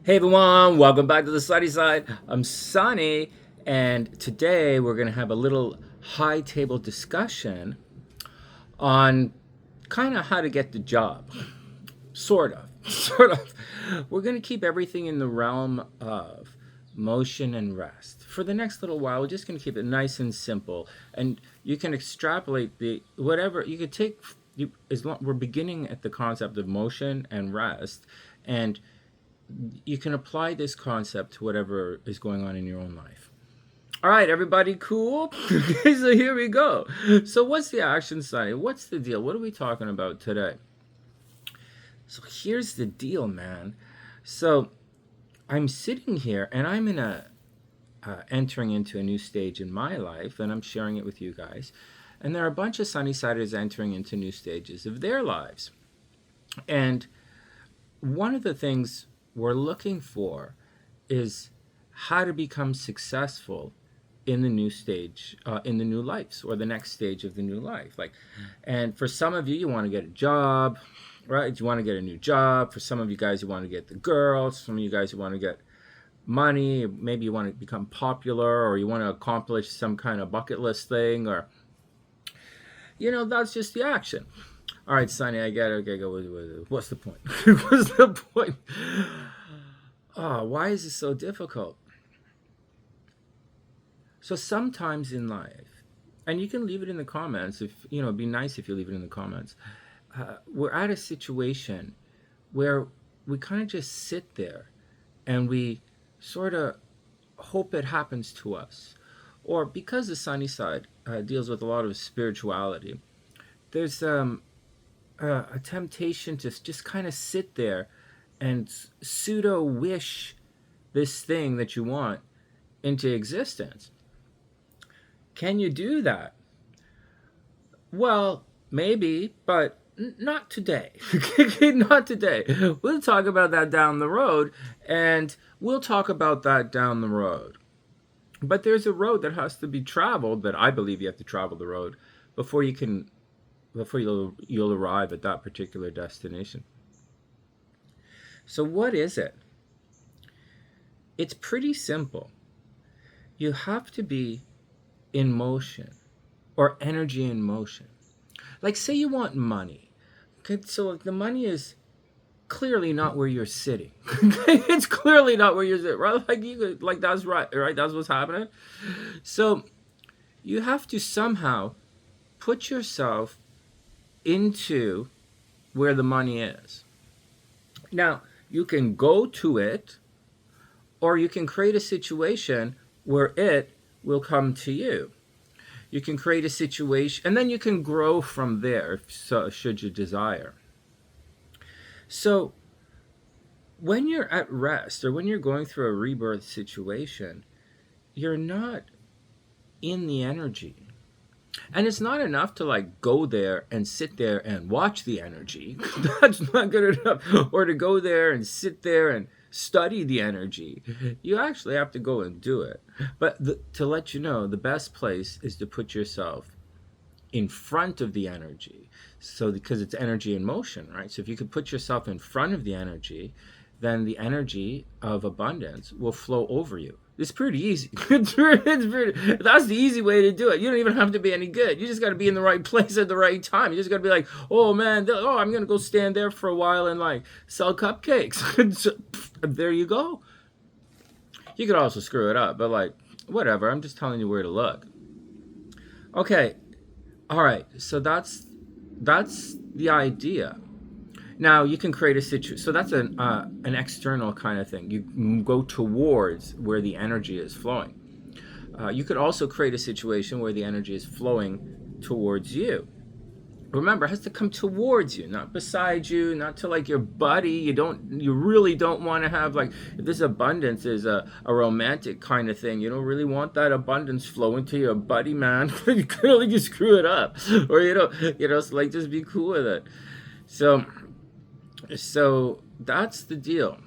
Hey everyone, welcome back to the Sunny Side. I'm Sunny, and today we're going to have a little high table discussion on kind of how to get the job. Sort of. Sort of. We're going to keep everything in the realm of motion and rest. For the next little while, we're just going to keep it nice and simple. And you can extrapolate the whatever you could take as long we're beginning at the concept of motion and rest, and you can apply this concept to whatever is going on in your own life. All right, everybody, cool? Okay, so here we go. So, what's the action sign? What's the deal? What are we talking about today? So, here's the deal, man. So, I'm sitting here and I'm in a entering into a new stage in my life, and I'm sharing it with you guys. And there are a bunch of Sunnysiders entering into new stages of their lives. And one of the things we're looking for is how to become successful in the new stage, in the new lives, or the next stage of the new life. And for some of you, you want to get a job, right? You want to get a new job. For some of you guys, you want to get the girl. Some of you guys, you want to get money. Maybe you want to become popular, or you want to accomplish some kind of bucket list thing, or that's just the action. All right, Sonny, I get it. Okay, go. What's the point? What's the point? Oh, why is it so difficult? So sometimes in life, and you can leave it in the comments it'd be nice if you leave it in the comments. We're at a situation where we kind of just sit there and we sort of hope it happens to us. Or because the Sunny Side deals with a lot of spirituality, there's a temptation to just kind of sit there and pseudo wish this thing that you want into existence. Can you do that? Well, maybe, but not today. Not today. We'll talk about that down the road, and we'll talk about that down the road. But there's a road that has to be traveled, that I believe you have to travel the road before you'll arrive at that particular destination. So what is it? It's pretty simple. You have to be in motion, or energy in motion. Like, say you want money. Okay, so the money is clearly not where you're sitting. It's clearly not where you're sitting, right? Like that's right? That's what's happening. So you have to somehow put yourself into where the money is. Now, you can go to it, or you can create a situation where it will come to you. You can create a situation, and then you can grow from there, should you desire. So, when you're at rest, or when you're going through a rebirth situation, you're not in the energy. And it's not enough to go there and sit there and watch the energy. That's not good enough. Or to go there and sit there and study the energy. You actually have to go and do it. But to let you know, the best place is to put yourself in front of the energy. So because it's energy in motion, right? So if you could put yourself in front of the energy, then the energy of abundance will flow over you. It's pretty easy. That's the easy way to do it. You don't even have to be any good. You just got to be in the right place at the right time. You just got to be like, oh man, I'm going to go stand there for a while and sell cupcakes. So, there you go. You could also screw it up, but whatever. I'm just telling you where to look. Okay. All right. So that's the idea. Now you can create a situation. So that's an external kind of thing. You go towards where the energy is flowing. You could also create a situation where the energy is flowing towards you. Remember, it has to come towards you, not beside you, not to your buddy. You really don't want to have if this abundance is a romantic kind of thing. You don't really want that abundance flowing to your buddy, man. You clearly just screw it up, or so just be cool with it. So that's the deal.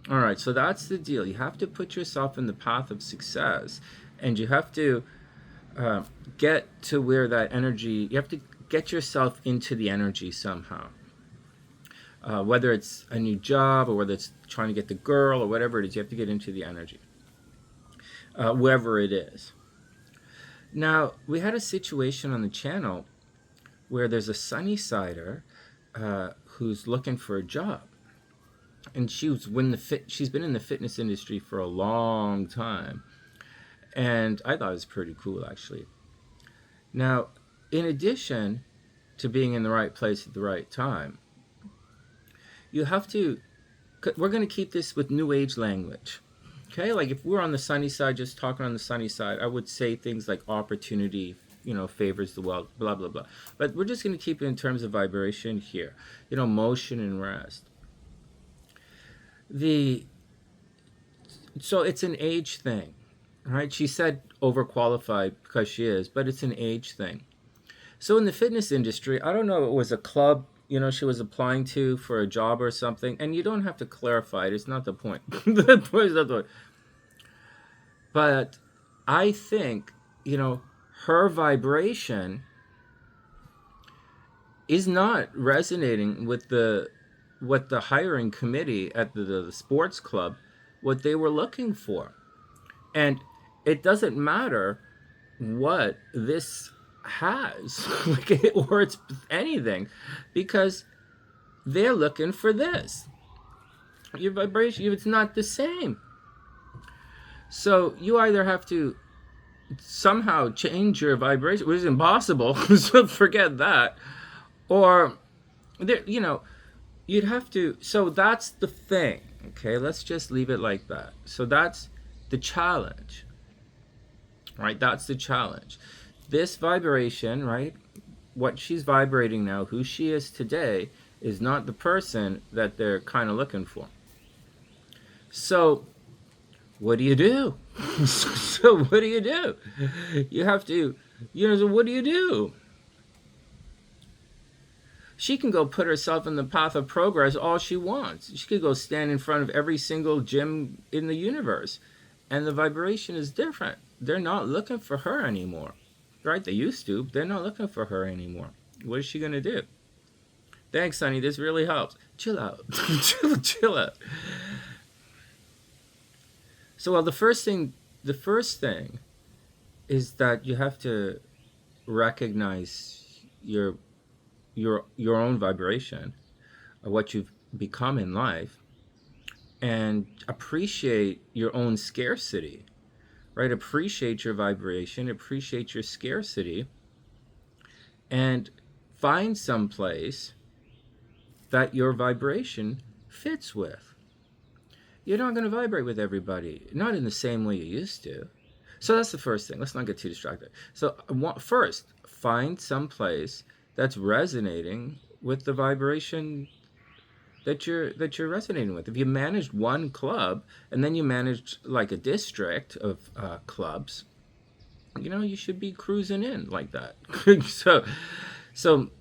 All right, so that's the deal. You have to put yourself in the path of success, and you have to get to where that energy. You have to get yourself into the energy somehow. Whether it's a new job or whether it's trying to get the girl or whatever it is, you have to get into the energy, wherever it is. Now, we had a situation on the channel where there's a Sunnysider who's looking for a job. And she's been in the fitness industry for a long time. And I thought it was pretty cool, actually. Now, in addition to being in the right place at the right time, you have to, we're going to keep this with New Age language. Okay, like if we're on the sunny side, just talking on the sunny side, I would say things like opportunity, favors the world, blah, blah, blah. But we're just going to keep it in terms of vibration here, motion and rest. So it's an age thing, right? She said overqualified because she is, but it's an age thing. So in the fitness industry, I don't know, it was a club, she was applying to for a job or something, and you don't have to clarify it. It's not the point. The point is not the point. But I think, her vibration is not resonating with what the hiring committee at the sports club, what they were looking for. And it doesn't matter what this has, or it's anything, because they're looking for this. Your vibration, it's not the same. So you either have to somehow change your vibration, which is impossible, so forget that, or you'd have to. So that's the thing. Okay, let's just leave it like that. So that's the challenge, right? That's the challenge. This vibration, right? What she's vibrating now, who she is today, is not the person that they're kind of looking for. So what do you do? So what do you do? You have to, so what do you do? She can go put herself in the path of progress all she wants. She could go stand in front of every single gym in the universe. And the vibration is different. They're not looking for her anymore. Right? They used to. They're not looking for her anymore. What is she going to do? Thanks, Sunny. This really helps. Chill out. chill out. So, well, the first thing is that you have to recognize your own vibration, what you've become in life, and appreciate your own scarcity, right? Appreciate your vibration, appreciate your scarcity, and find some place that your vibration fits with. You're not going to vibrate with everybody, not in the same way you used to. So that's the first thing. Let's not get too distracted. So first, find some place that's resonating with the vibration that you're resonating with. If you managed one club and then you managed like a district of clubs, you should be cruising in like that. so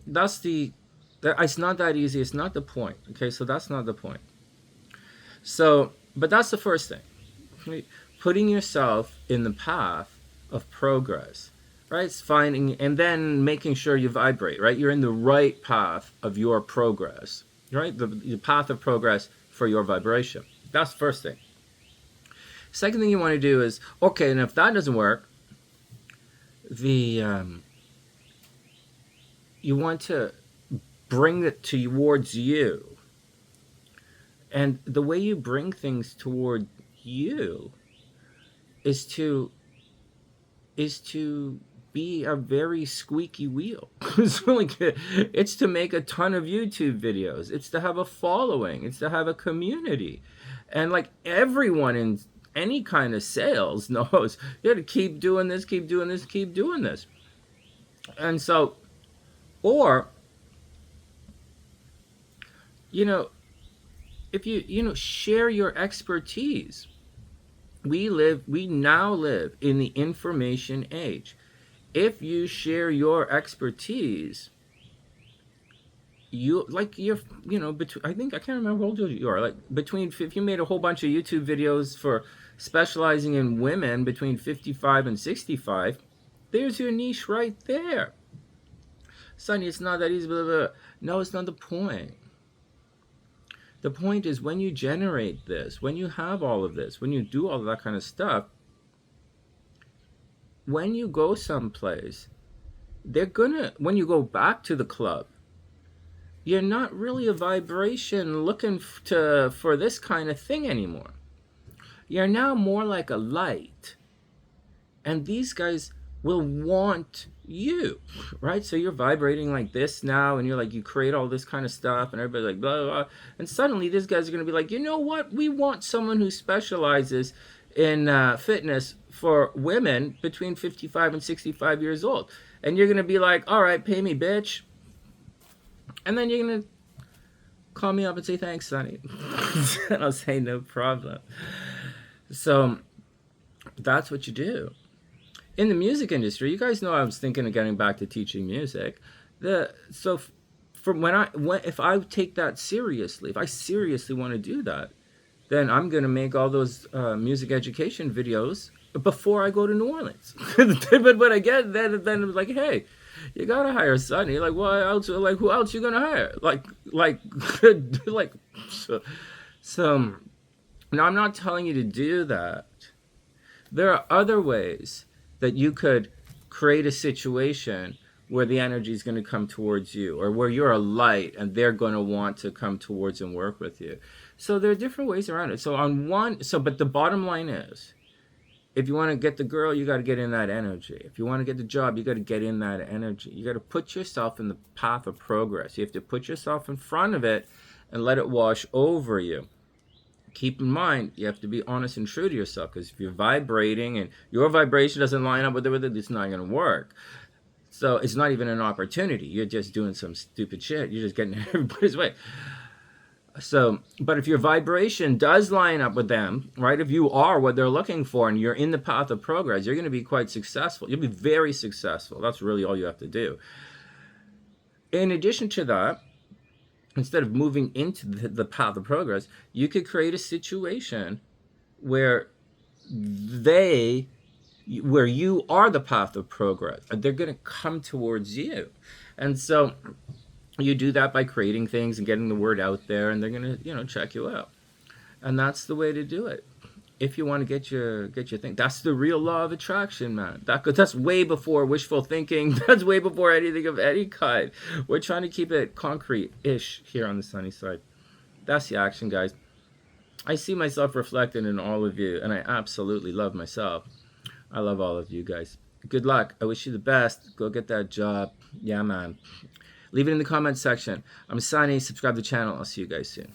that's it's not that easy. It's not the point. Okay, so that's not the point. So, but that's the first thing. Right? Putting yourself in the path of progress. Right? It's finding and then making sure you vibrate, right? You're in the right path of your progress, right? The path of progress for your vibration. That's the first thing. Second thing you want to do is, okay, and if that doesn't work, you want to bring it towards you. And the way you bring things toward you is to be a very squeaky wheel. It's to make a ton of YouTube videos. It's to have a following. It's to have a community. And like everyone in any kind of sales knows, you have to keep doing this, keep doing this, keep doing this. And so, or, if you share your expertise. We now live in the information age. If you share your expertise, between, I think, I can't remember how old you are, like between, if you made a whole bunch of YouTube videos for specializing in women between 55 and 65, there's your niche right there. Sonny, it's not that easy, blah, blah, blah. No, it's not the point. The point is, when you generate this, when you have all of this, when you do all of that kind of stuff, when you go someplace, when you go back to the club, you're not really a vibration looking for this kind of thing anymore. You're now more like a light. And these guys will want you, right? So you're vibrating like this now, and you're like, you create all this kind of stuff, and everybody's like, blah, blah, blah. And suddenly these guys are going to be like, you know what? We want someone who specializes in fitness for women between 55 and 65 years old. And you're going to be like, all right, pay me, bitch. And then you're going to call me up and say, thanks, Sonny. And I'll say, no problem. So that's what you do. In the music industry, you guys know I was thinking of getting back to teaching music. If I take that seriously, if I seriously want to do that, then I'm going to make all those music education videos before I go to New Orleans. But when I get then it was like, hey, you gotta hire Sonny. Like, what else? Like, who else you gonna hire? Like, so. Now, I'm not telling you to do that. There are other ways that you could create a situation where the energy is going to come towards you, or where you're a light and they're going to want to come towards and work with you. So there are different ways around it. But the bottom line is, if you want to get the girl, you got to get in that energy. If you want to get the job, you got to get in that energy. You got to put yourself in the path of progress. You have to put yourself in front of it and let it wash over you. Keep in mind, you have to be honest and true to yourself, because if you're vibrating and your vibration doesn't line up with it, it's not going to work. So it's not even an opportunity. You're just doing some stupid shit. You're just getting everybody's way. So, but if your vibration does line up with them, right? If you are what they're looking for and you're in the path of progress, you're going to be quite successful. You'll be very successful. That's really all you have to do. In addition to that, instead of moving into the path of progress, you could create a situation where you are the path of progress, and they're going to come towards you. And so you do that by creating things and getting the word out there, and they're going to, check you out. And that's the way to do it. If you want to get your thing, that's the real law of attraction, man. That's way before wishful thinking. That's way before anything of any kind. We're trying to keep it concrete-ish here on the sunny side. That's the action, guys. I see myself reflected in all of you, and I absolutely love myself. I love all of you guys. Good luck. I wish you the best. Go get that job. Yeah, man. Leave it in the comments section. I'm Sunny. Subscribe to the channel. I'll see you guys soon.